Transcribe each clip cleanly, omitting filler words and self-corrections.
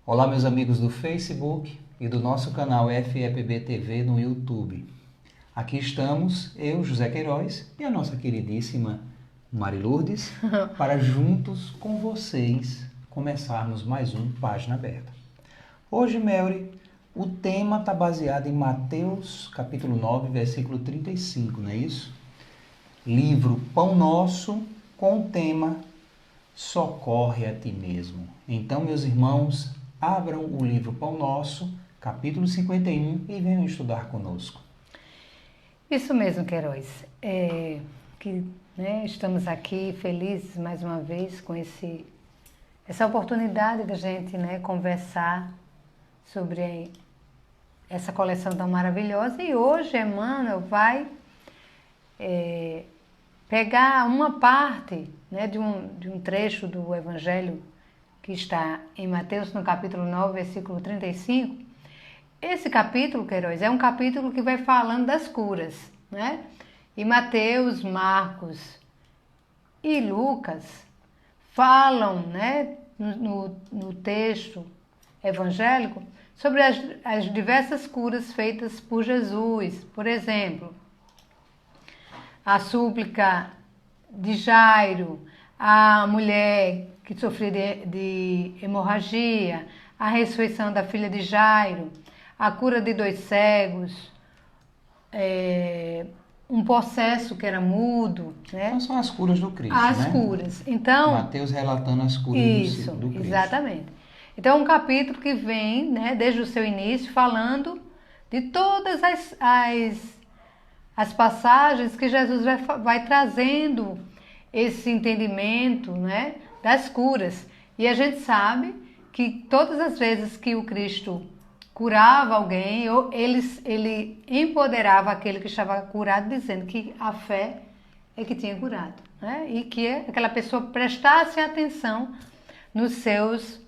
Olá, meus amigos do Facebook e do nosso canal FEPB TV no YouTube. Aqui estamos, eu, José Queiroz, e a nossa queridíssima Mari Lourdes, para juntos com vocês começarmos mais um Página Aberta. Hoje, Mary, o tema está baseado em Mateus, capítulo 9, versículo 35, não é isso? Livro Pão Nosso, com o tema Socorre a Ti Mesmo. Então, meus irmãos, abram o livro Pão Nosso, capítulo 51, e venham estudar conosco. Isso mesmo, Queiroz. Estamos aqui felizes mais uma vez com essa oportunidade da gente conversar sobre essa coleção tão maravilhosa. E hoje Emmanuel vai pegar uma parte de um trecho do Evangelho que está em Mateus, no capítulo 9, versículo 35. Esse capítulo, Queiroz, é um capítulo que vai falando das curas, né? E Mateus, Marcos e Lucas falam, no texto evangélico sobre as diversas curas feitas por Jesus. Por exemplo, a súplica de Jairo, a mulher que sofria de hemorragia, a ressurreição da filha de Jairo, a cura de 2 cegos, um possesso que era mudo. Né? Então são as curas do Cristo, As curas. Então, Mateus relatando as curas do Cristo. Exatamente. Então é um capítulo que vem, desde o seu início, falando de todas as passagens que Jesus vai trazendo esse entendimento, das curas. E a gente sabe que todas as vezes que o Cristo curava alguém, ele empoderava aquele que estava curado, dizendo que a fé é que tinha curado, e que aquela pessoa prestasse atenção nos seus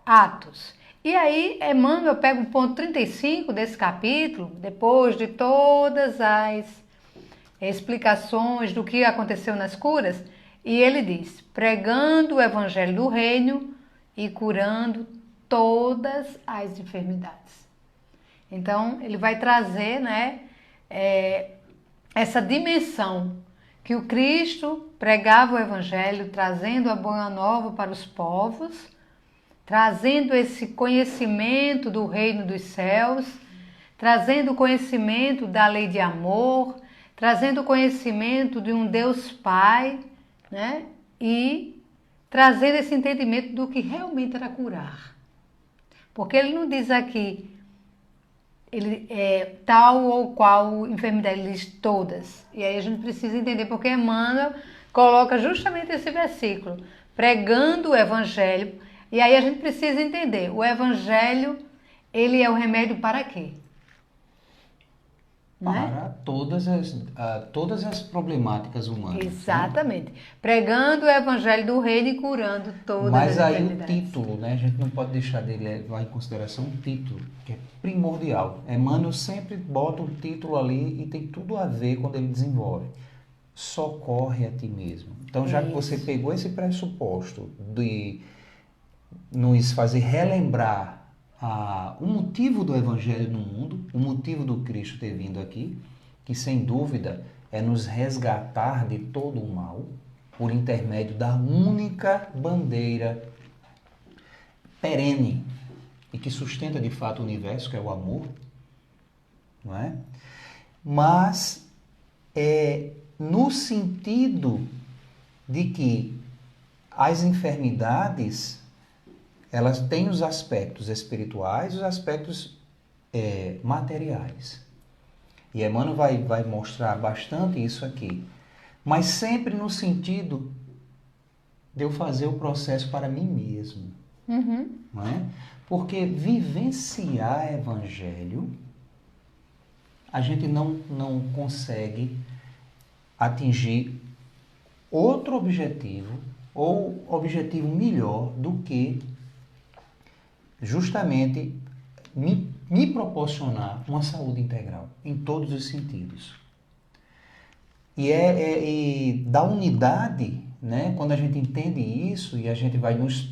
atos. E aí, Emmanuel pega o ponto 35 desse capítulo, depois de todas as explicações do que aconteceu nas curas, e ele diz: pregando o evangelho do reino e curando todas as enfermidades. Então, ele vai trazer, essa dimensão que o Cristo pregava o evangelho, trazendo a boa nova para os povos, trazendo esse conhecimento do reino dos céus, trazendo o conhecimento da lei de amor, trazendo o conhecimento de um Deus Pai, e trazendo esse entendimento do que realmente era curar. Porque ele não diz aqui tal ou qual enfermidade, ele diz todas. E aí a gente precisa entender porque Emmanuel coloca justamente esse versículo, pregando o evangelho. E aí a gente precisa entender, o evangelho, ele é o remédio para quê? Para todas as problemáticas humanas. Exatamente. Pregando o evangelho do reino e curando todas as enfermidades. Mas aí o título, a gente não pode deixar de levar em consideração o título, que é primordial. Emmanuel sempre bota o título ali e tem tudo a ver quando ele desenvolve. Socorre a ti mesmo. Então, já que você pegou esse pressuposto de nos fazer relembrar o motivo do Evangelho no mundo, o motivo do Cristo ter vindo aqui, que sem dúvida é nos resgatar de todo o mal, por intermédio da única bandeira perene e que sustenta de fato o universo, que é o amor, não é? Mas no sentido de que as enfermidades, elas têm os aspectos espirituais e os aspectos materiais. E Emmanuel vai mostrar bastante isso aqui. Mas sempre no sentido de eu fazer o processo para mim mesmo. Não é? Porque vivenciar evangelho, a gente não consegue atingir outro objetivo, ou objetivo melhor do que justamente me proporcionar uma saúde integral, em todos os sentidos. E da unidade, quando a gente entende isso e a gente vai nos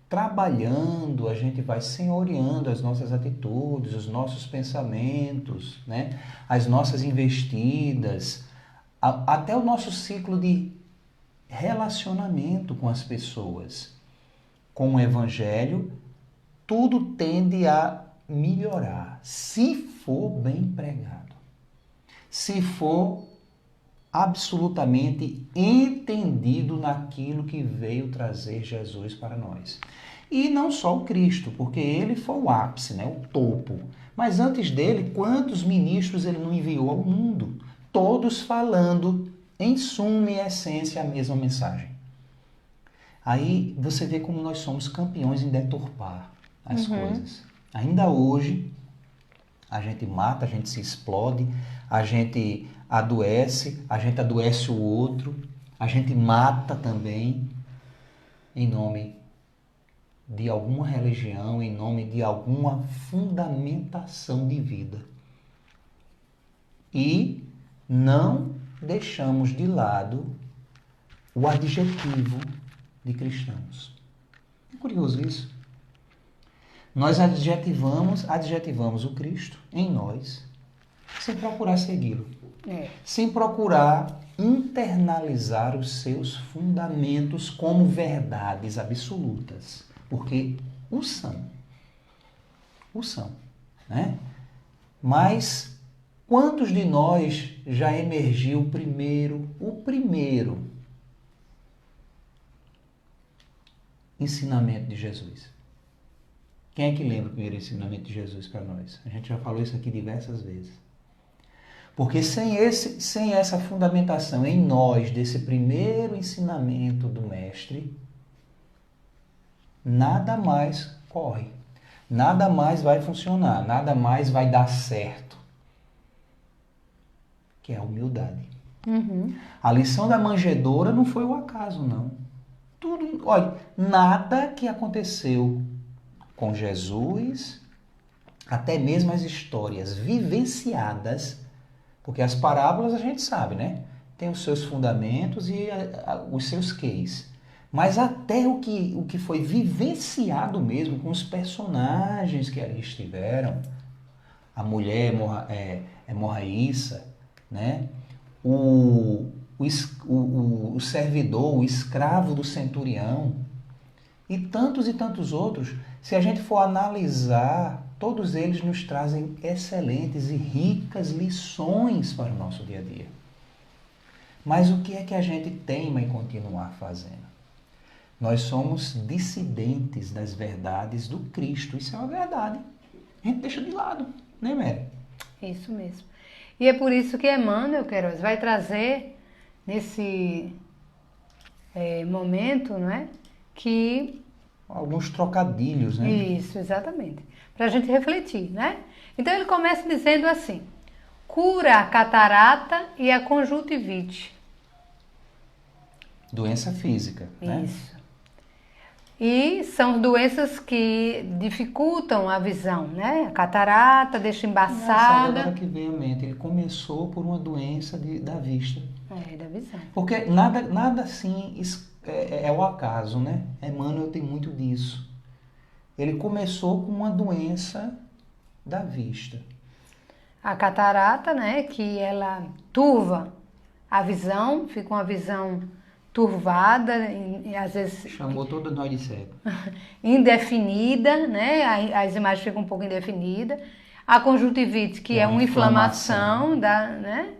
trabalhando, a gente vai senhoreando as nossas atitudes, os nossos pensamentos, né? As nossas investidas, até o nosso ciclo de relacionamento com as pessoas. Com o Evangelho, tudo tende a melhorar, se for bem pregado, se for absolutamente entendido naquilo que veio trazer Jesus para nós. E não só o Cristo, porque ele foi o ápice, né, o topo. Mas antes dele, quantos ministros ele não enviou ao mundo? Todos falando, em suma e essência, a mesma mensagem. Aí você vê como nós somos campeões em deturpar as coisas. Ainda hoje, a gente mata, a gente se explode, a gente adoece o outro, a gente mata também em nome de alguma religião, em nome de alguma fundamentação de vida. E não deixamos de lado o adjetivo de cristãos. É curioso isso. Nós adjetivamos o Cristo em nós, sem procurar segui-lo. Sem procurar internalizar os seus fundamentos como verdades absolutas. Porque o são, né? Mas quantos de nós já emergiu o primeiro ensinamento de Jesus? Quem é que lembra o primeiro ensinamento de Jesus para nós? A gente já falou isso aqui diversas vezes. Porque sem essa fundamentação em nós, desse primeiro ensinamento do Mestre, nada mais corre, nada mais vai funcionar, nada mais vai dar certo. Que é a humildade. A lição da manjedoura não foi o acaso, não. Tudo, olha, nada que aconteceu com Jesus, até mesmo as histórias vivenciadas, porque as parábolas a gente sabe, né? Tem os seus fundamentos e os seus quês. Mas até o que foi vivenciado mesmo com os personagens que ali estiveram, a mulher hemorraíça, né? O servidor, o escravo do centurião e tantos outros, se a gente for analisar, todos eles nos trazem excelentes e ricas lições para o nosso dia a dia. Mas o que é que a gente teima em continuar fazendo? Nós somos dissidentes das verdades do Cristo. Isso é uma verdade. A gente deixa de lado, né, Mary? Isso mesmo. E é por isso que Emmanuel, Queiroz, vai trazer nesse momento, não é? Que... alguns trocadilhos, né? Isso, exatamente. Para a gente refletir, né? Então ele começa dizendo assim: cura a catarata e a conjuntivite. Doença física, né? Isso. E são doenças que dificultam a visão, né? A catarata deixa embaçada. Agora que veio a mente, ele começou por uma doença da vista. Da visão. Porque nada assim é o acaso, né? Emmanuel tem muito disso. Ele começou com uma doença da vista. A catarata, né? Que ela turva a visão, fica uma visão turvada, e às vezes... chamou todo nós de cego. Indefinida, né? As imagens ficam um pouco indefinidas. A conjuntivite, que é uma inflamação, né?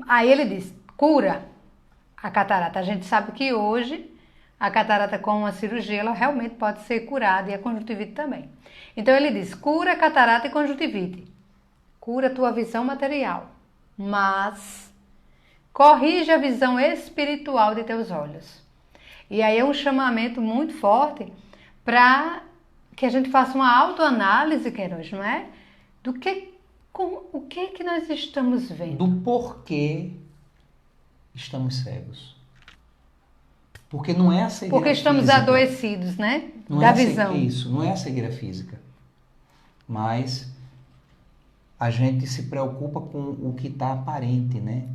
Aí ele diz, cura a catarata. A gente sabe que hoje a catarata com uma cirurgia, ela realmente pode ser curada, e a conjuntivite também. Então ele diz, cura a catarata e conjuntivite. Cura a tua visão material, mas... corrige a visão espiritual de teus olhos. E aí é um chamamento muito forte para que a gente faça uma autoanálise, Queiroz, não é? O que nós estamos vendo. Do porquê estamos cegos. Porque não é a cegueira porque estamos física. Adoecidos, né? Não da é visão. Isso, não é a cegueira física. Mas a gente se preocupa com o que está aparente, né?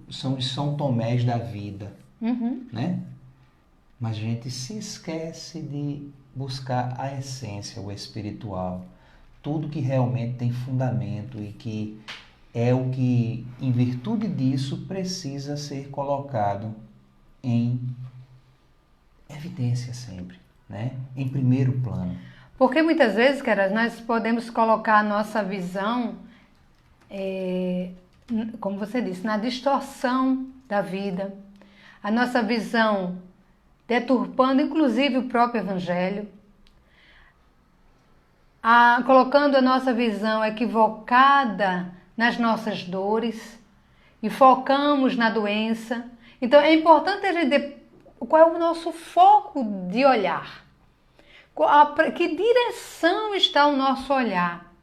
São os São Tomés da vida, né? mas a gente se esquece de buscar a essência, o espiritual, tudo que realmente tem fundamento e que é o que, em virtude disso, precisa ser colocado em evidência sempre, né? Em primeiro plano. Porque muitas vezes, Queiroz, nós podemos colocar a nossa visão, como você disse, na distorção da vida, a nossa visão deturpando inclusive o próprio Evangelho, colocando a nossa visão equivocada nas nossas dores e focamos na doença. Então é importante a gente ver qual é o nosso foco de olhar, que direção está o nosso olhar,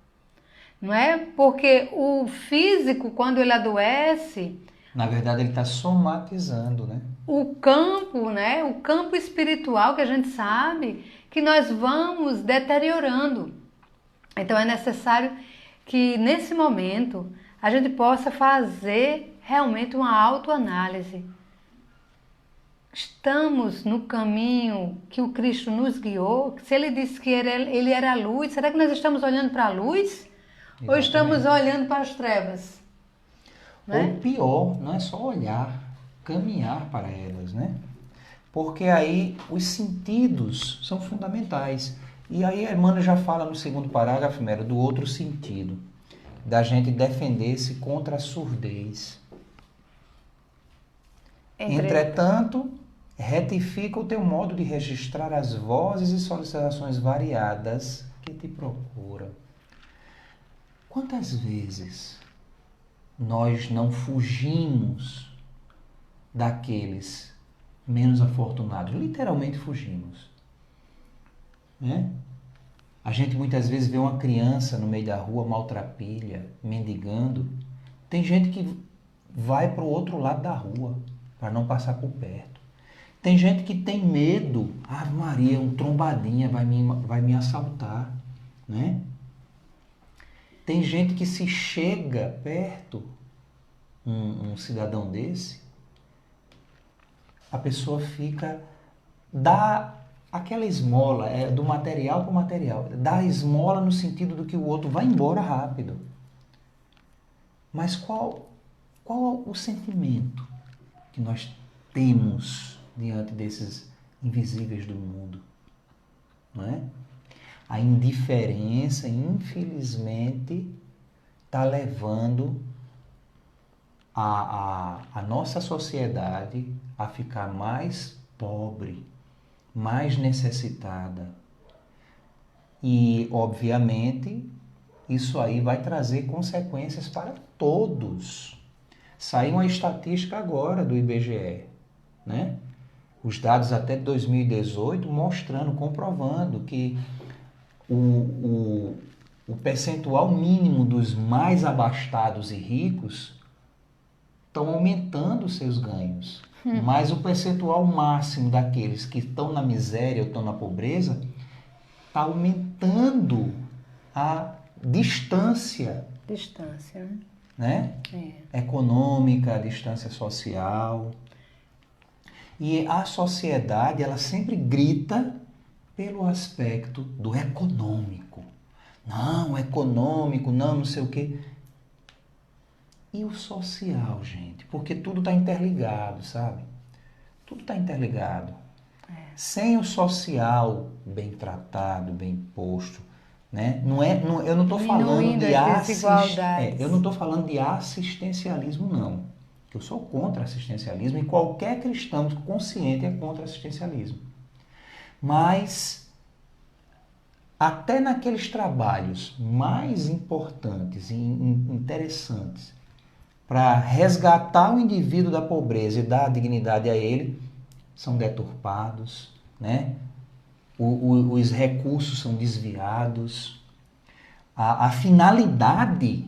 não é? Porque o físico, quando ele adoece, na verdade ele está somatizando, né? O campo, né? O campo espiritual que a gente sabe que nós vamos deteriorando. Então é necessário que nesse momento a gente possa fazer realmente uma autoanálise. Estamos no caminho que o Cristo nos guiou? Se ele disse que ele era a luz, será que nós estamos olhando para a luz? Exatamente. Ou estamos olhando para as trevas? Ou pior, não é só olhar, caminhar para elas, né? Porque aí os sentidos são fundamentais. E aí a Emmanuel já fala no segundo parágrafo, Mero, do outro sentido, da gente defender-se contra a surdez. Entretanto, retifica o teu modo de registrar as vozes e solicitações variadas que te procuram. Quantas vezes nós não fugimos daqueles menos afortunados? Literalmente fugimos, né? A gente muitas vezes vê uma criança no meio da rua, maltrapilha, mendigando. Tem gente que vai para o outro lado da rua para não passar por perto. Tem gente que tem medo. Ave Maria, um trombadinha vai me assaltar, né? Tem gente que se chega perto um cidadão desse, a pessoa dá aquela esmola, do material para o material, dá esmola no sentido do que o outro vai embora rápido. Mas qual o sentimento que nós temos diante desses invisíveis do mundo? Não é? A indiferença, infelizmente, está levando a nossa sociedade a ficar mais pobre, mais necessitada. E, obviamente, isso aí vai trazer consequências para todos. Saiu uma estatística agora do IBGE, né? Os dados até 2018 mostrando, comprovando que o percentual mínimo dos mais abastados e ricos estão aumentando os seus ganhos. Mas o percentual máximo daqueles que estão na miséria ou estão na pobreza está aumentando a distância. Distância, né? Econômica, a distância social. E a sociedade, ela sempre grita pelo aspecto do econômico. Não, econômico, não sei o quê. E o social, gente? Porque tudo está interligado, sabe? Tudo está interligado. Sem o social bem tratado, bem posto, né? Eu não estou falando eu não estou falando de assistencialismo, não. Eu sou contra assistencialismo e qualquer cristão consciente é contra assistencialismo. Mas até naqueles trabalhos mais importantes e interessantes para resgatar o indivíduo da pobreza e dar dignidade a ele, são deturpados, né? Os recursos são desviados, a finalidade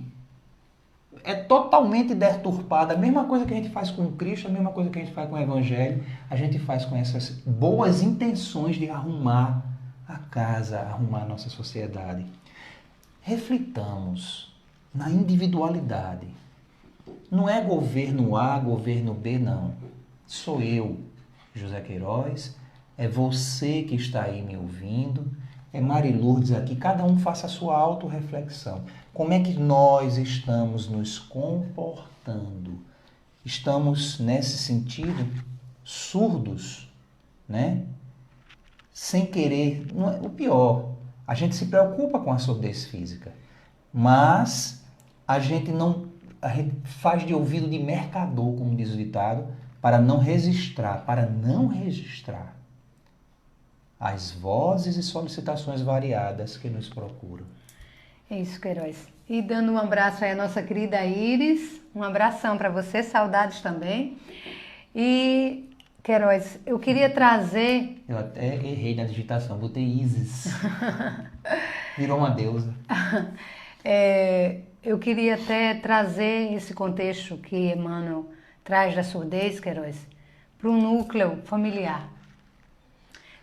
é totalmente deturpada. A mesma coisa que a gente faz com Cristo, a mesma coisa que a gente faz com o Evangelho, a gente faz com essas boas intenções de arrumar a casa, arrumar a nossa sociedade. Reflitamos na individualidade. Não é governo A, governo B, não. Sou eu, José Queiroz, é você que está aí me ouvindo, é Mari Lourdes aqui, cada um faça a sua autorreflexão. Como é que nós estamos nos comportando? Estamos, nesse sentido, surdos, né? Sem querer, não é, o pior, a gente se preocupa com a surdez física, mas a gente faz de ouvido de mercador, como diz o ditado, para não registrar as vozes e solicitações variadas que nos procuram. É isso, Queiroz. E dando um abraço aí à nossa querida Iris, um abração para você, saudades também. E, Queiroz, eu queria trazer... Eu até errei na digitação, botei Isis. Virou uma deusa. Eu queria até trazer esse contexto que Emmanuel traz da surdez, Queiroz, para o núcleo familiar.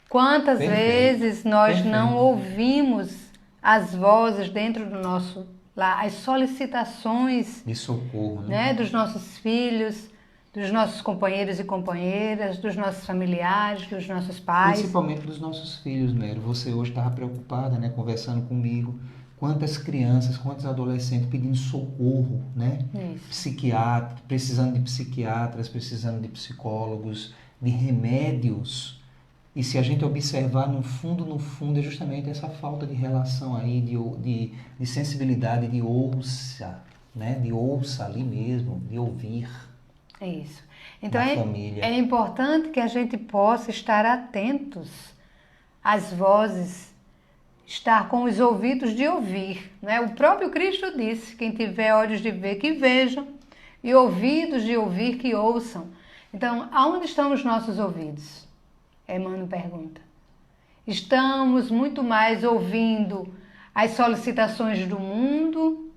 Quantas vezes nós não ouvimos as vozes dentro do nosso lar, as solicitações de socorro, né? Dos nossos filhos, dos nossos companheiros e companheiras, dos nossos familiares, dos nossos pais. Principalmente dos nossos filhos, Mero. Você hoje estava preocupada, né, conversando comigo. Quantas crianças, quantos adolescentes pedindo socorro, né? Isso. Psiquiatra, precisando de psiquiatras, precisando de psicólogos, de remédios. E se a gente observar no fundo, é justamente essa falta de relação aí, de sensibilidade, de ouça, né? De ouça ali mesmo, de ouvir. É isso. Então família. É importante que a gente possa estar atentos às vozes, estar com os ouvidos de ouvir, né? O próprio Cristo disse, quem tiver olhos de ver, que vejam, e ouvidos de ouvir, que ouçam. Então, aonde estão os nossos ouvidos? Emmanuel pergunta. Estamos muito mais ouvindo as solicitações do mundo,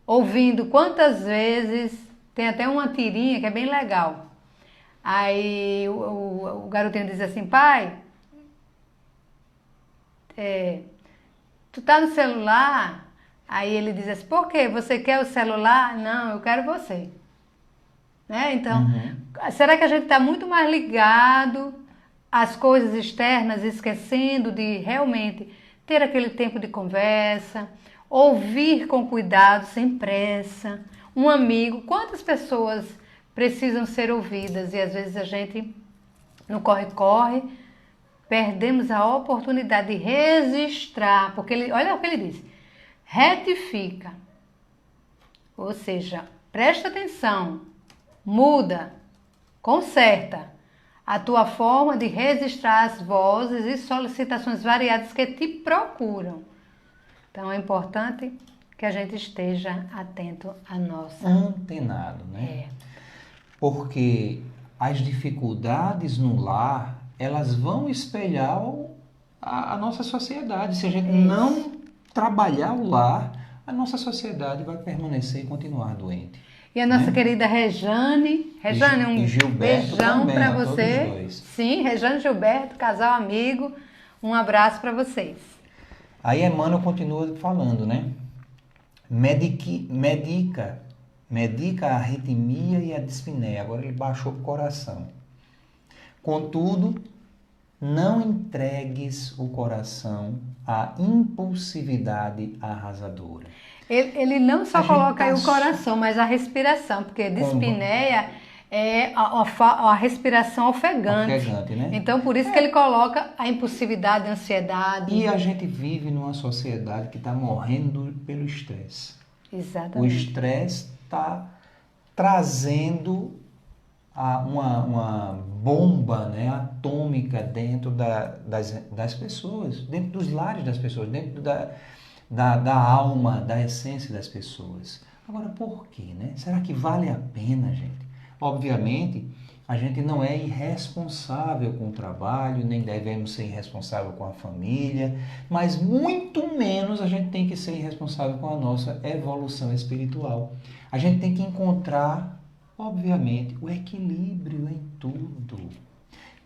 ouvindo quantas vezes, tem até uma tirinha que é bem legal. Aí o garotinho diz assim, pai, tu tá no celular? Aí ele diz assim, por quê? Você quer o celular? Não, eu quero você. Né? Então, será que a gente está muito mais ligado às coisas externas, esquecendo de realmente ter aquele tempo de conversa, ouvir com cuidado, sem pressa, um amigo? Quantas pessoas precisam ser ouvidas e às vezes a gente, no corre-corre, perdemos a oportunidade de registrar, porque olha o que ele diz, retifica, ou seja, presta atenção, muda, conserta a tua forma de registrar as vozes e solicitações variadas que te procuram. Então é importante que a gente esteja atento à nossa... Antenado, né? Porque as dificuldades no lar, elas vão espelhar a nossa sociedade. Se a gente não trabalhar o lar, a nossa sociedade vai permanecer e continuar doente. E a nossa querida Rejane, um beijão para você. Sim, Rejane e Gilberto, casal amigo, um abraço para vocês. Aí Emmanuel continua falando, né? Medica a arritmia e a dispneia. Agora ele baixou para o coração. Contudo, não entregues o coração à impulsividade arrasadora. Ele não só coloca aí o coração, mas a respiração, porque dispneia é a respiração ofegante. Ofegante, né? Então, por isso que ele coloca a impulsividade, a ansiedade. E a gente vive numa sociedade que está morrendo pelo estresse. Exatamente. O estresse está trazendo uma bomba, né, atômica dentro das pessoas, dentro dos lares das pessoas, dentro da alma, da essência das pessoas. Agora, por quê, né? Será que vale a pena, gente? Obviamente, a gente não é irresponsável com o trabalho, nem devemos ser irresponsável com a família, mas muito menos a gente tem que ser irresponsável com a nossa evolução espiritual. A gente tem que encontrar, obviamente, o equilíbrio em tudo.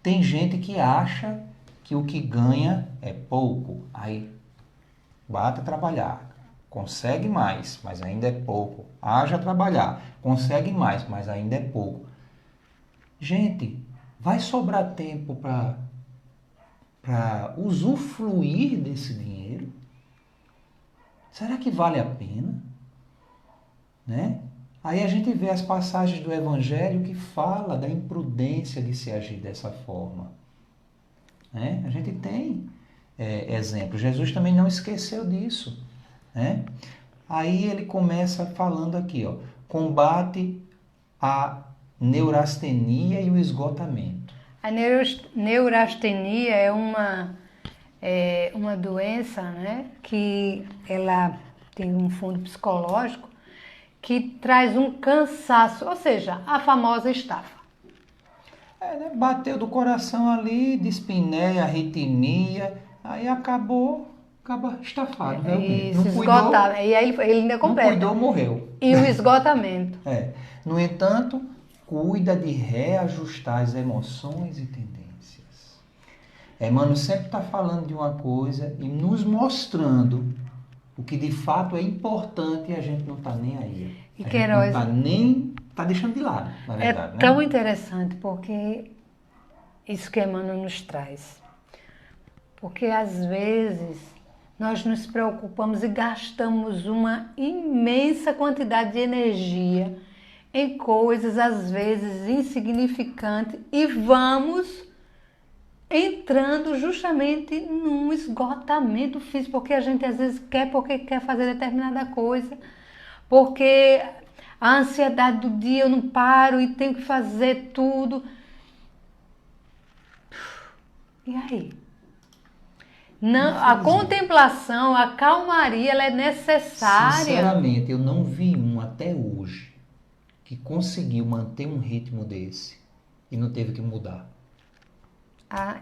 Tem gente que acha que o que ganha é pouco, aí bata a trabalhar, consegue mais, mas ainda é pouco. Haja trabalhar, consegue mais, mas ainda é pouco. Gente, Vai sobrar tempo para usufruir desse dinheiro? Será que vale a pena? Né? Aí a gente vê as passagens do Evangelho que fala da imprudência de se agir dessa forma. Né? A gente tem exemplos. Jesus também não esqueceu disso. Né? Aí ele começa falando aqui, ó, combate a neurastenia e o esgotamento. A neurastenia é uma doença, né, que ela tem um fundo psicológico que traz um cansaço, ou seja, a famosa estafa. Né? Bateu do coração ali, dispneia, arritmia, aí acaba estafado, realmente. E Não se cuidou, esgotar. E aí ele ainda não completa. cuidou, morreu. E o esgotamento. No entanto, cuida de reajustar as emoções e tendências. Emmanuel sempre está falando de uma coisa e nos mostrando o que de fato é importante e a gente não está nem aí. E a Queiroz, gente não está nem, está deixando de lado, na verdade. É tão interessante porque isso que Emmanuel nos traz. Porque às vezes nós nos preocupamos e gastamos uma imensa quantidade de energia em coisas às vezes insignificantes e vamos entrando justamente num esgotamento físico, porque a gente às vezes porque quer fazer determinada coisa, porque a ansiedade do dia eu não paro e tenho que fazer tudo. E aí? Não, a contemplação, a calmaria, ela é necessária. Sinceramente, eu não vi um até hoje que conseguiu manter um ritmo desse e não teve que mudar.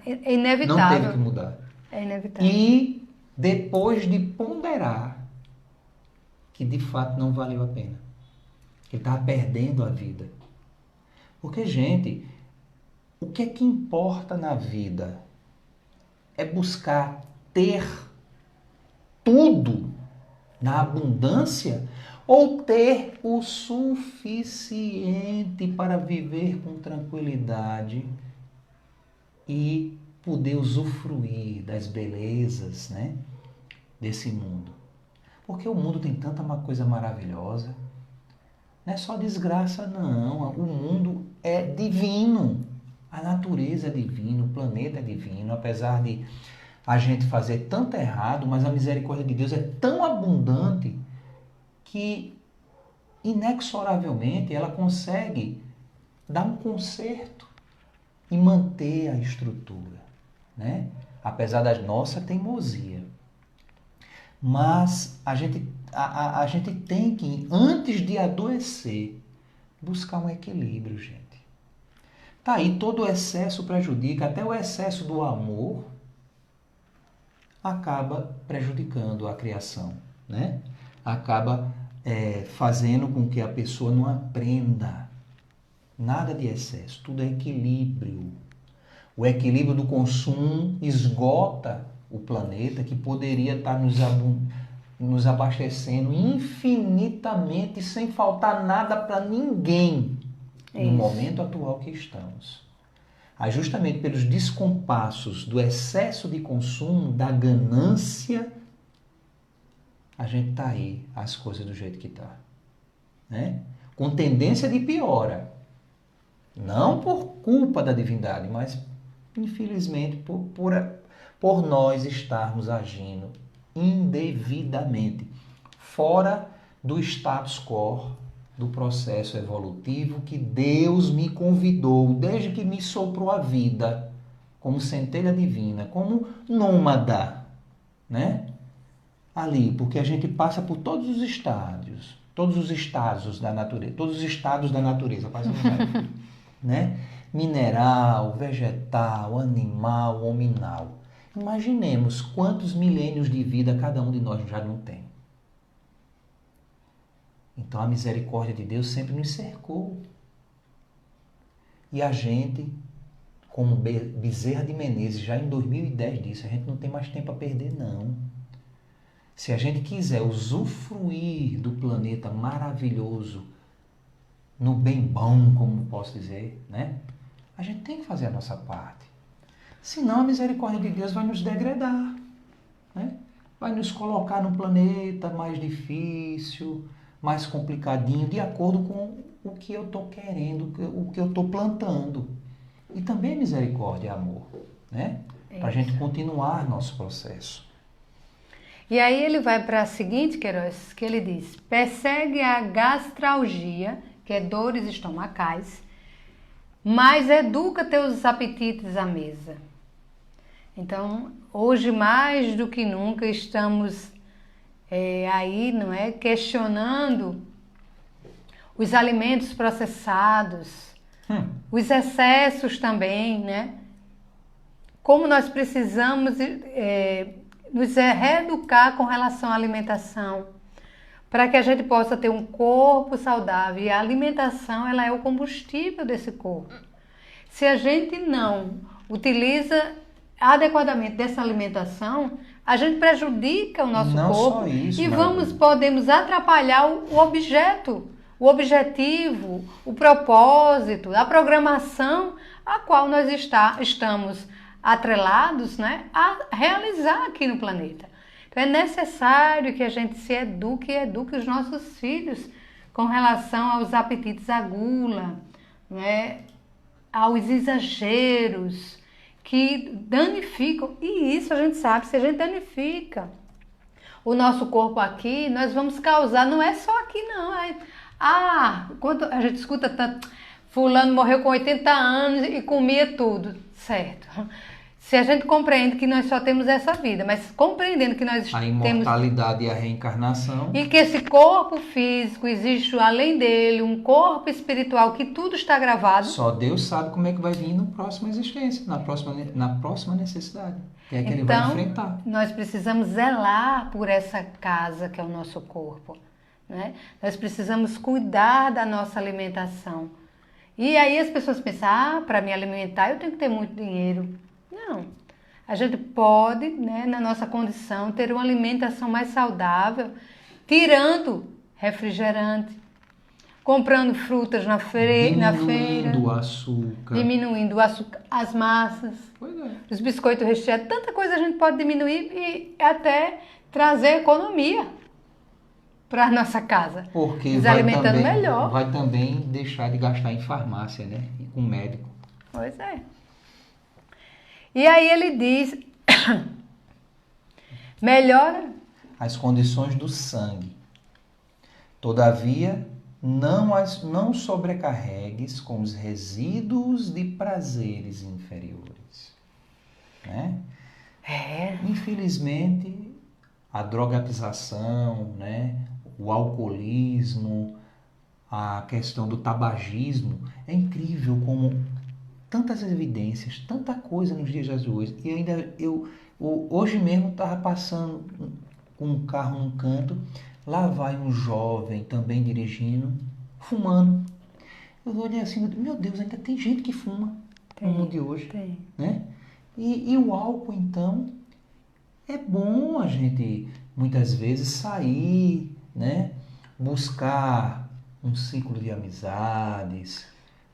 É inevitável. Não teve que mudar. É inevitável. E depois de ponderar que de fato não valeu a pena. Ele estava perdendo a vida. Porque, gente, o que é que importa na vida? É buscar ter tudo na abundância ou ter o suficiente para viver com tranquilidade e poder usufruir das belezas, né, desse mundo. Porque o mundo tem tanta uma coisa maravilhosa. Não é só desgraça, não. O mundo é divino. A natureza é divina, o planeta é divino. Apesar de a gente fazer tanto errado, mas a misericórdia de Deus é tão abundante que, inexoravelmente, ela consegue dar um conserto e manter a estrutura, né? Apesar da nossa teimosia. Mas a gente tem que, antes de adoecer, buscar um equilíbrio, gente. Tá aí, todo o excesso prejudica, até o excesso do amor acaba prejudicando a criação, né? Acaba fazendo com que a pessoa não aprenda nada de excesso, tudo é equilíbrio. O equilíbrio do consumo esgota o planeta que poderia estar nos abastecendo infinitamente sem faltar nada para ninguém no momento atual que estamos. Aí justamente pelos descompassos do excesso de consumo, da ganância, a gente está aí, as coisas do jeito que está. Né? Com tendência de piora. Não por culpa da divindade, mas infelizmente por nós estarmos agindo indevidamente, fora do status quo do processo evolutivo que Deus me convidou, desde que me soprou a vida, como centelha divina, como nômada, né? Ali, porque a gente passa por todos os estádios da natureza, né? Mineral, vegetal, animal, hominal. Imaginemos quantos milênios de vida cada um de nós já não tem. Então a misericórdia de Deus sempre nos cercou. E a gente, como Bezerra de Menezes, já em 2010 disse, a gente não tem mais tempo a perder, não. Se a gente quiser usufruir do planeta maravilhoso, no bem bom, como posso dizer, né? A gente tem que fazer a nossa parte. Senão a misericórdia de Deus vai nos degradar, né? Vai nos colocar num planeta mais difícil, mais complicadinho, de acordo com o que eu estou querendo, o que eu estou plantando. E também misericórdia e amor, né? Para a gente continuar nosso processo. E aí ele vai para a seguinte, Queiroz, que ele diz: persegue a gastralgia, que é dores estomacais, mas educa teus apetites à mesa. Então, hoje mais do que nunca estamos aí, não é, questionando os alimentos processados, os excessos também, né? Como nós precisamos nos reeducar com relação à alimentação, para que a gente possa ter um corpo saudável. E a alimentação, ela é o combustível desse corpo. Se a gente não utiliza adequadamente dessa alimentação, a gente prejudica o nosso Não corpo só isso, e podemos atrapalhar o objeto, o objetivo, o propósito, a programação a qual nós estamos atrelados, né, a realizar aqui no planeta. Então é necessário que a gente se eduque e eduque os nossos filhos com relação aos apetites à gula, né, aos exageros que danificam. E isso a gente sabe, se a gente danifica o nosso corpo aqui, nós vamos causar, não é só aqui não. Quando a gente escuta tanto, fulano morreu com 80 anos e comia tudo, certo? Se a gente compreende que nós só temos essa vida, mas compreendendo que nós A temos... imortalidade e a reencarnação. E que esse corpo físico existe além dele, um corpo espiritual, que tudo está gravado. Só Deus sabe como é que vai vir na próxima existência, na próxima necessidade. Que é que ele vai enfrentar. Nós precisamos zelar por essa casa que é o nosso corpo, né? Nós precisamos cuidar da nossa alimentação. E aí as pessoas pensam, para me alimentar eu tenho que ter muito dinheiro. Não. A gente pode, né, na nossa condição, ter uma alimentação mais saudável, tirando refrigerante, comprando frutas na feira. Diminuindo o açúcar. Diminuindo o açúcar, as massas, os biscoitos recheados. Tanta coisa a gente pode diminuir e até trazer economia para a nossa casa. Porque nos alimentando melhor. Vai também deixar de gastar em farmácia, né? E com médico. Pois é. E aí ele diz, melhora as condições do sangue. Todavia, não sobrecarregues com os resíduos de prazeres inferiores. Né? Infelizmente, a drogatização, né? O alcoolismo, a questão do tabagismo, é incrível como tantas evidências, tanta coisa nos dias de hoje. E hoje mesmo estava passando com um carro num canto, lá vai um jovem também dirigindo, fumando. Eu olhei assim, meu Deus, ainda tem gente que fuma no mundo de hoje. Tem. Né? E o álcool, então, é bom a gente, muitas vezes, sair, né? Buscar um ciclo de amizades,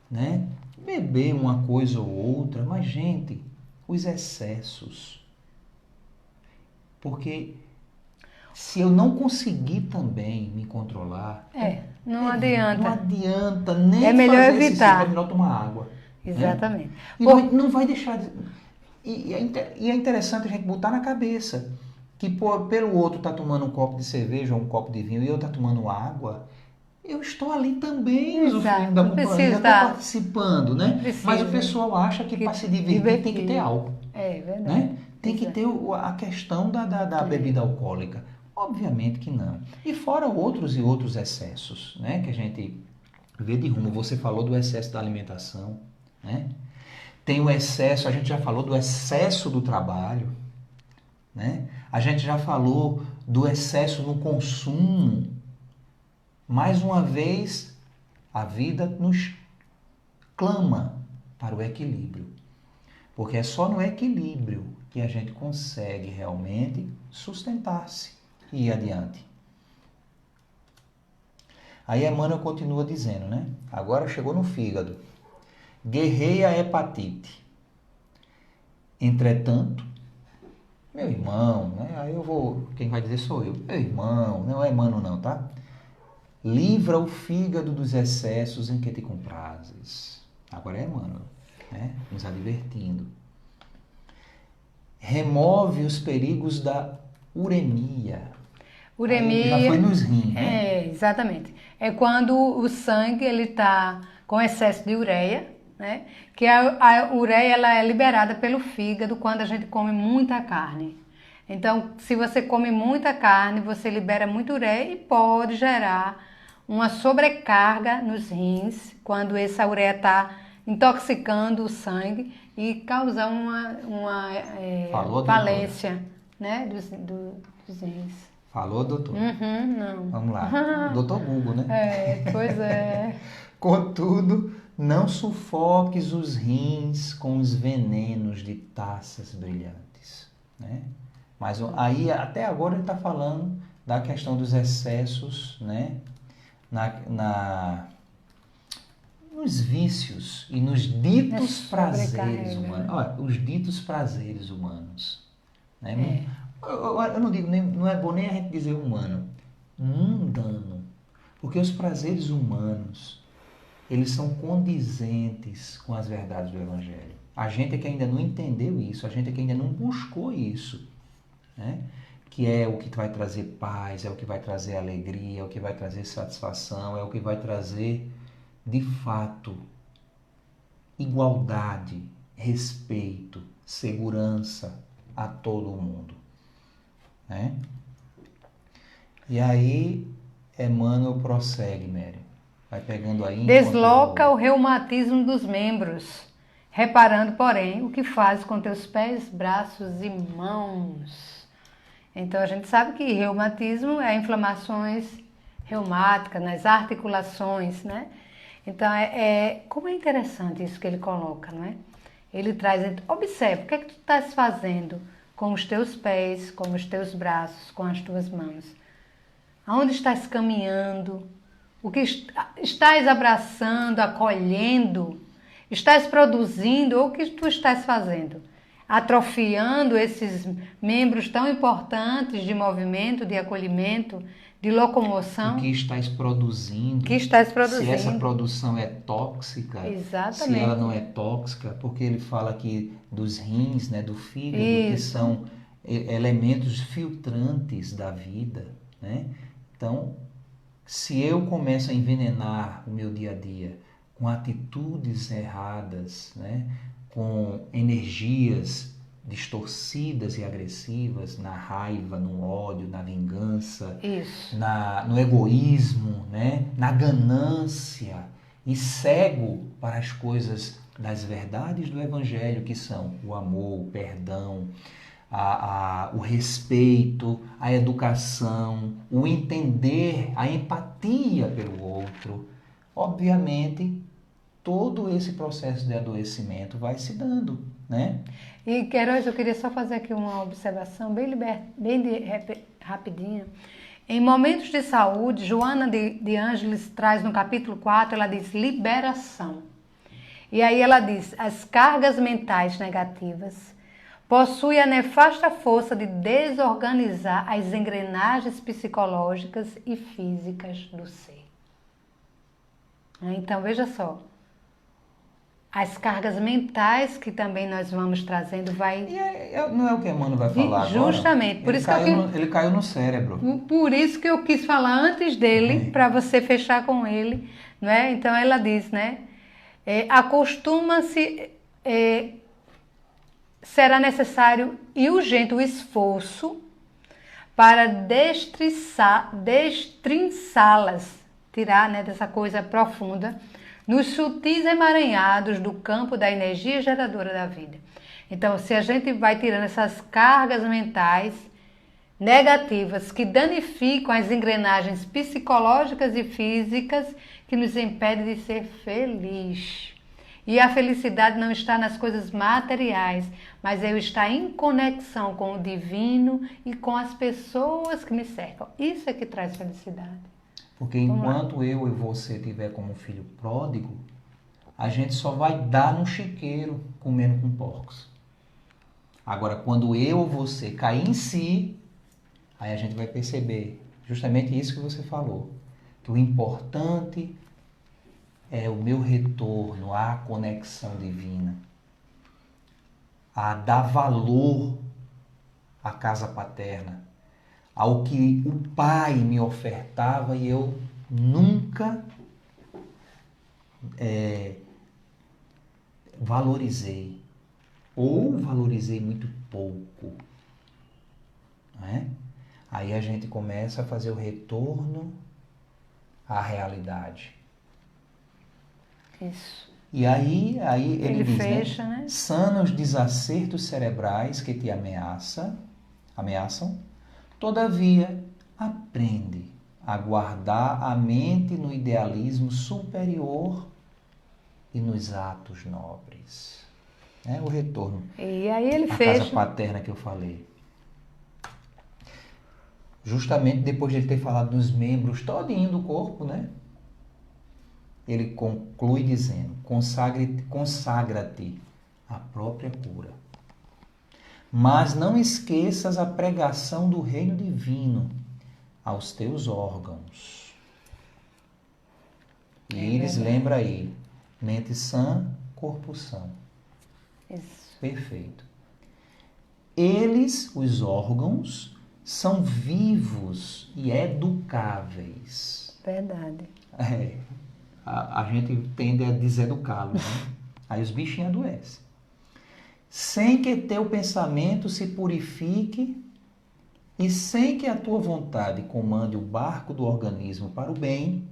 né? Beber uma coisa ou outra, mas, gente, os excessos. Porque se eu não conseguir também me controlar... não adianta. Não adianta nem é melhor fazer evitar. É melhor tomar água. Exatamente. Né? Não vai deixar... E é interessante a gente botar na cabeça que pelo outro estar tomando um copo de cerveja ou um copo de vinho e eu estar tomando água... Eu estou ali também usufruindo da companhia, estou participando, né? Mas o pessoal acha que para se divertir tem que ter álcool. É verdade. Né? Tem que ter a questão da bebida alcoólica. Obviamente que não. E fora outros e outros excessos, né? Que a gente vê de rumo. Você falou do excesso da alimentação, né? Tem o excesso, a gente já falou do excesso do trabalho, né? A gente já falou do excesso no consumo. Mais uma vez, a vida nos clama para o equilíbrio. Porque é só no equilíbrio que a gente consegue realmente sustentar-se e ir adiante. Aí Emmanuel continua dizendo, né? Agora chegou no fígado. guerreia a hepatite. Entretanto, meu irmão, né? Aí eu vou, quem vai dizer sou eu. Meu irmão, não é mano não, tá? Livra o fígado dos excessos em que te comprases. Agora é mano, né? Nos advertindo. Remove os perigos da uremia. Uremia Já foi nos rins, né? É, exatamente. É quando o sangue ele está com excesso de ureia, né? Que a ureia ela é liberada pelo fígado quando a gente come muita carne. Então, se você come muita carne, você libera muita ureia e pode gerar uma sobrecarga nos rins quando essa ureia está intoxicando o sangue e causar Falou, falência, né, dos rins. Falou, doutor? Não. Vamos lá. Doutor Google, né? Pois é. Contudo, não sufoques os rins com os venenos de taças brilhantes, né? Mas aí, até agora, ele está falando da questão dos excessos, né? Nos vícios e nos ditos prazeres humanos. Olha, os ditos prazeres humanos. Né? Eu não digo, não é bom nem a gente dizer humano, mundano. Porque os prazeres humanos, eles são condizentes com as verdades do Evangelho. A gente é que ainda não entendeu isso, a gente é que ainda não buscou isso. Né? Que é o que vai trazer paz, é o que vai trazer alegria, é o que vai trazer satisfação, é o que vai trazer, de fato, igualdade, respeito, segurança a todo mundo. Né? E aí, Emmanuel prossegue, Mary. Vai pegando aí... Desloca o reumatismo dos membros, reparando, porém, o que faz com teus pés, braços e mãos. Então, a gente sabe que reumatismo é inflamações reumáticas nas articulações, né? Então, como é interessante isso que ele coloca, não é? Ele traz, observa, o que é que tu estás fazendo com os teus pés, com os teus braços, com as tuas mãos? Aonde estás caminhando? O que estás abraçando, acolhendo? Estás produzindo ou o que tu estás fazendo? Atrofiando esses membros tão importantes de movimento, de acolhimento, de locomoção. O que estás produzindo. Que estás produzindo. Se essa produção é tóxica. Exatamente. Se ela não é tóxica, porque ele fala aqui dos rins, né, do fígado, Isso. que são elementos filtrantes da vida. Né? Então, se eu começo a envenenar o meu dia a dia com atitudes erradas, né? Com energias distorcidas e agressivas, na raiva, no ódio, na vingança, no egoísmo, né? Na ganância, e cego para as coisas das verdades do Evangelho, que são o amor, o perdão, o respeito, a educação, o entender, a empatia pelo outro. Obviamente, todo esse processo de adoecimento vai se dando, né? E, Queiroz, eu queria só fazer aqui uma observação bem rapidinha. Em momentos de saúde, Joana de Ângeles traz no capítulo 4, ela diz liberação. E aí ela diz, as cargas mentais negativas possuem a nefasta força de desorganizar as engrenagens psicológicas e físicas do ser. Então, veja só. As cargas mentais que também nós vamos trazendo vai... não é o que Emmanuel vai falar agora? Justamente. Por isso ele caiu no cérebro. Por isso que eu quis falar antes dele, para você fechar com ele. Não é? Então, ela diz, né? Acostuma-se... será necessário e urgente o esforço para destrinçá-las, tirar, né, dessa coisa profunda, nos sutis emaranhados do campo da energia geradora da vida. Então, se a gente vai tirando essas cargas mentais negativas que danificam as engrenagens psicológicas e físicas que nos impedem de ser feliz. E a felicidade não está nas coisas materiais, mas eu estar em conexão com o divino e com as pessoas que me cercam. Isso é que traz felicidade. Porque enquanto eu e você tiver como filho pródigo, a gente só vai dar no chiqueiro comendo com porcos. Agora, quando eu ou você cair em si, aí a gente vai perceber justamente isso que você falou. Que o importante é o meu retorno à conexão divina, a dar valor à casa paterna, ao que o Pai me ofertava e eu nunca valorizei, ou valorizei muito pouco. Não é? Aí a gente começa a fazer o retorno à realidade. Isso. E aí ele diz, fecha, né? Sana os desacertos cerebrais que te ameaçam, todavia aprende a guardar a mente no idealismo superior e nos atos nobres. O retorno E aí ele à fecha. casa paterna que eu falei. Justamente depois de ele ter falado dos membros todinho do corpo, né? Ele conclui dizendo, consagra-te à própria cura. Mas não esqueças a pregação do reino divino aos teus órgãos. E eles lembra aí, mente sã, corpo são. Isso. Perfeito. Eles, os órgãos, são vivos e educáveis. Verdade. A gente tende a deseducá-los, né? Aí os bichinhos adoecem. Sem que teu pensamento se purifique e sem que a tua vontade comande o barco do organismo para o bem,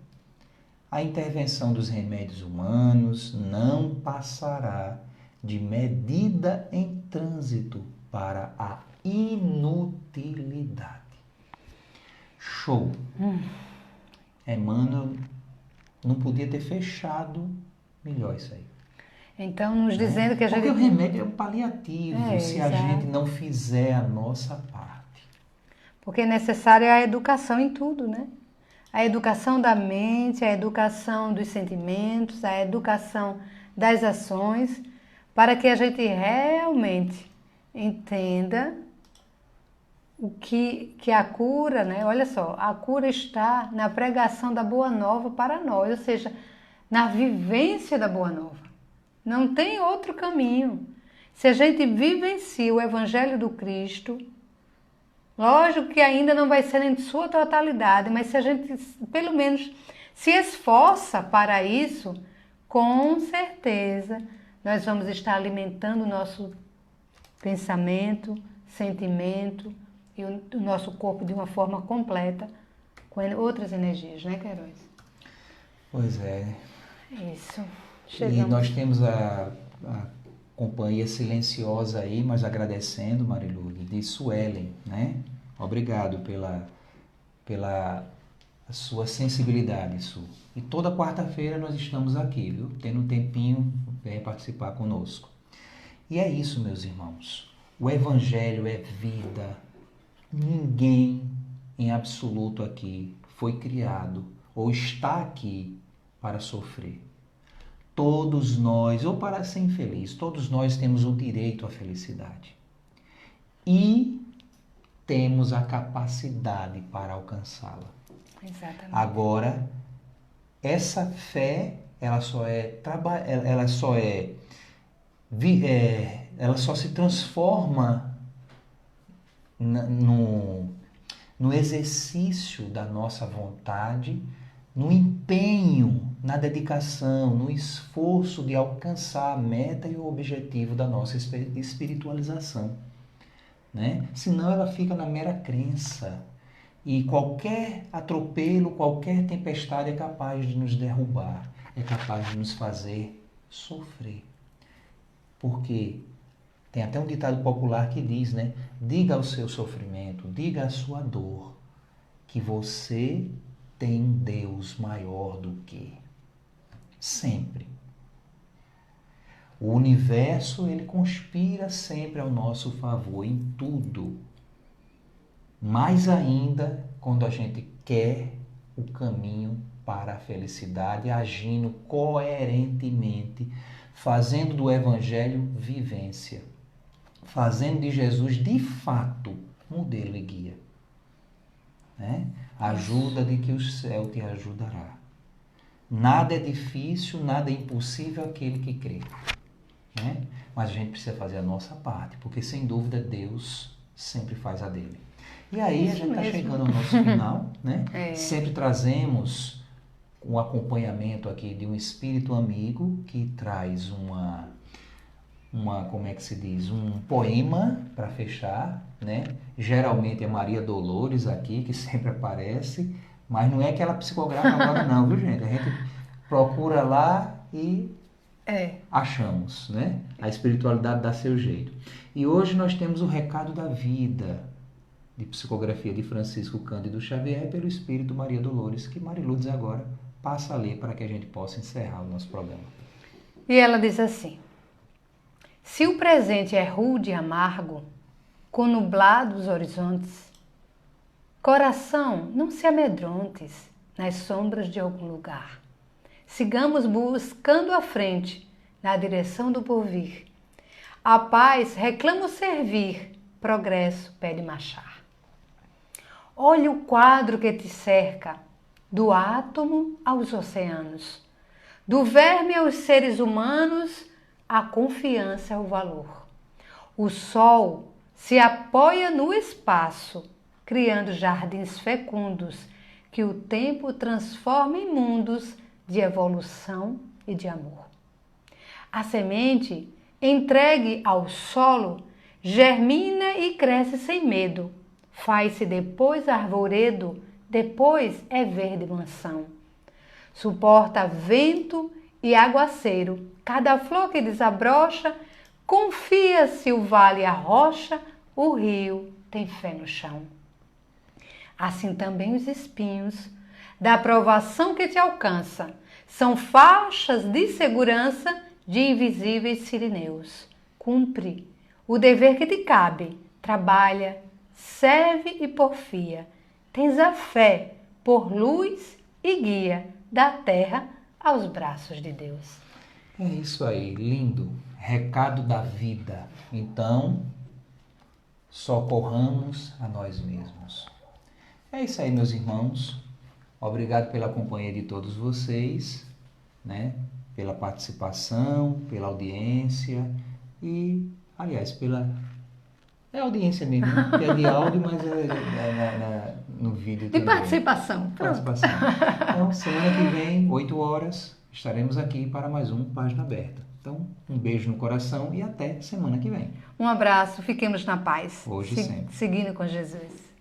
a intervenção dos remédios humanos não passará de medida em trânsito para a inutilidade. Show! Emmanuel não podia ter fechado melhor isso aí. Então, nos dizendo que a gente... Porque o remédio é um paliativo se a exato. gente não fizer a nossa parte. Porque é necessária a educação em tudo, né? A educação da mente, a educação dos sentimentos, a educação das ações, para que a gente realmente entenda o que a cura, né? Olha só, a cura está na pregação da Boa Nova para nós, ou seja, na vivência da Boa Nova. Não tem outro caminho. Se a gente vivencia o Evangelho do Cristo, lógico que ainda não vai ser em sua totalidade, mas se a gente, pelo menos, se esforça para isso, com certeza nós vamos estar alimentando o nosso pensamento, sentimento e o nosso corpo de uma forma completa, com outras energias, né, Queiroz? Pois é. Isso. E nós temos a companhia silenciosa aí, mas agradecendo, Marilu, de Suelen, né? Obrigado pela sua sensibilidade, Su. E toda quarta-feira nós estamos aqui, viu? Tendo um tempinho, vem participar conosco. E é isso, meus irmãos. O Evangelho é vida. Ninguém em absoluto aqui foi criado ou está aqui para sofrer. Todos nós, ou para ser infeliz, todos nós temos o direito à felicidade. E temos a capacidade para alcançá-la. Exatamente. Agora, essa fé, ela só se transforma no exercício da nossa vontade, no empenho, na dedicação, no esforço de alcançar a meta e o objetivo da nossa espiritualização, né? Senão ela fica na mera crença e qualquer atropelo, qualquer tempestade é capaz de nos derrubar, é capaz de nos fazer sofrer. Porque tem até um ditado popular que diz, né? Diga ao seu sofrimento, diga à sua dor, que você tem um Deus maior do que. Sempre. O universo, ele conspira sempre ao nosso favor em tudo. Mais ainda quando a gente quer o caminho para a felicidade, agindo coerentemente, fazendo do Evangelho vivência, fazendo de Jesus, de fato, modelo e guia. Né? Ajuda de que o céu te ajudará. Nada é difícil, nada é impossível aquele que crê. Né? Mas a gente precisa fazer a nossa parte, porque sem dúvida Deus sempre faz a dele. E aí a gente está chegando ao nosso final, né? Sempre trazemos um acompanhamento aqui de um espírito amigo que traz como é que se diz, um poema para fechar, né? Geralmente é Maria Dolores aqui, que sempre aparece, mas não é que ela psicografa agora não, viu gente? A gente procura lá e achamos, né? A espiritualidade dá seu jeito. E hoje nós temos o Recado da Vida, de psicografia de Francisco Cândido Xavier, pelo Espírito Maria Dolores, que Mariludes agora passa a ler para que a gente possa encerrar o nosso programa. E ela diz assim: se o presente é rude e amargo, com nublados horizontes, coração, não se amedrontes nas sombras de algum lugar. Sigamos buscando a frente, na direção do porvir. A paz reclama o servir, progresso pede marchar. Olhe o quadro que te cerca, do átomo aos oceanos, do verme aos seres humanos, a confiança é o valor. O sol se apoia no espaço, criando jardins fecundos, que o tempo transforma em mundos de evolução e de amor. A semente, entregue ao solo, germina e cresce sem medo. Faz-se depois arvoredo, depois é verde mansão. Suporta vento e aguaceiro, cada flor que desabrocha, confia-se o vale e a rocha, o rio tem fé no chão. Assim também os espinhos, da provação que te alcança, são faixas de segurança de invisíveis sirineus. Cumpre o dever que te cabe, trabalha, serve e porfia. Tens a fé por luz e guia da terra aos braços de Deus. É isso aí, lindo. Recado da vida. Então, socorramos a nós mesmos. É isso aí, meus irmãos. Obrigado pela companhia de todos vocês, né? Pela participação, pela audiência e, aliás, pela... É audiência mesmo, né? Que é de áudio, mas no vídeo também. De participação. Participação. Então, semana que vem, 8 horas, estaremos aqui para mais um Página Aberta. Então, um beijo no coração e até semana que vem. Um abraço, fiquemos na paz. Hoje sempre. Seguindo com Jesus.